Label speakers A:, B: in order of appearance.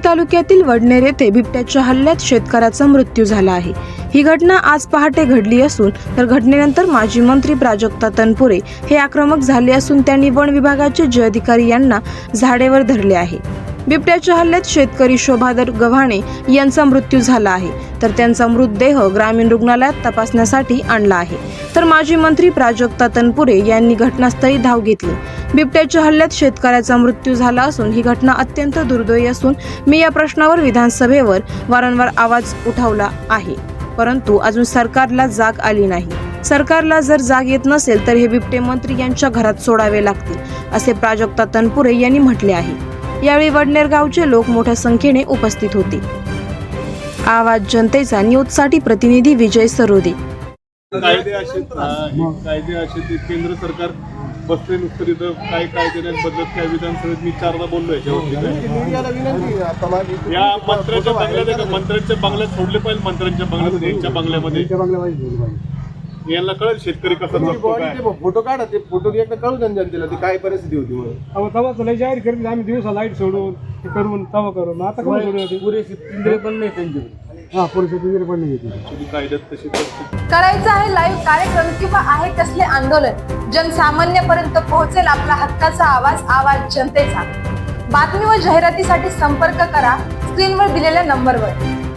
A: तालुक्यातील वडनेर येथे बिबट्याच्या हल्ल्यात शेतकऱ्याचा मृत्यू झाला आहे। ही घटना आज पहाटे घडली असून तर घटनेनंतर माजी मंत्री प्राजक्ता तनपुरे हे आक्रमक झाले असून त्यांनी वन विभागाचे जे अधिकारी यांना झाडेवर धरले आहे। बिबट्याच्या हल्ल्यात शेतकरी शोभादर गव्हाणे यांचा मृत्यू झाला आहे, तर त्यांचा मृतदेह ग्रामीण रुग्णालयात तपासण्यासाठी आणला आहे। तर माजी मंत्री प्राजक्ता तनपुरे यांनी घटनास्थळी धाव घेतली। बिबट्याच्या हल्ल्यात शेतकऱ्याचा मृत्यू झाला असून ही घटना अत्यंत दुर्दैवी असून मी या प्रश्नावर विधानसभेवर वारंवार आवाज उठवला आहे, परंतु अजून सरकारला जाग आली नाही। सरकारला जर जाग येत नसेल तर हे बिबटे मंत्री यांच्या घरात सोडावे लागतील, असे प्राजक्ता तनपुरे यांनी म्हटले आहे। यावेळी वडनेर गावचे लोक मोठ्या संख्येने उपस्थित होते। आवाज जनतेचा न्यूजसाठी प्रतिनिधी विजय सरोदे।
B: कायदे असे केंद्र सरकार बसले नुसतं तिथं काय कायदे बदलत काय विधानसभेत मी 4दा बोललोय। या मंत्र्यांच्या बंगल्यात मंत्र्यांच्या बंगल्यात सोडले पाहिजे, मंत्र्यांच्या बंगल्यात यांच्या बंगल्यामध्ये यांना कळेल शेतकरी कसा जगतो काय।
C: फोटो काढा, ते फोटो एकदा कळू द्या जनतेला ती काय परिस्थिती होती म्हणून।
D: तवाच लय जाहीर करीत आम्ही दिवसा लाईट सोडून ते करून तवा करून आता कोण सोडून
C: पुरेशी पिंजरे पण नाही त्यांच्याकडे।
D: पुरेसे पिंजरे पण नाही
B: कायद्यात तशी
E: करायचं आहे लाईव्ह कार्यक्रम किंवा आहे कसले आंदोलन, जनसामान्यपर्यंत पोहोचेल आपला हक्काचा आवाज, आवाज जनतेचा। बातमी व जाहिरातीसाठी संपर्क करा स्क्रीनवर दिलेल्या नंबरवर।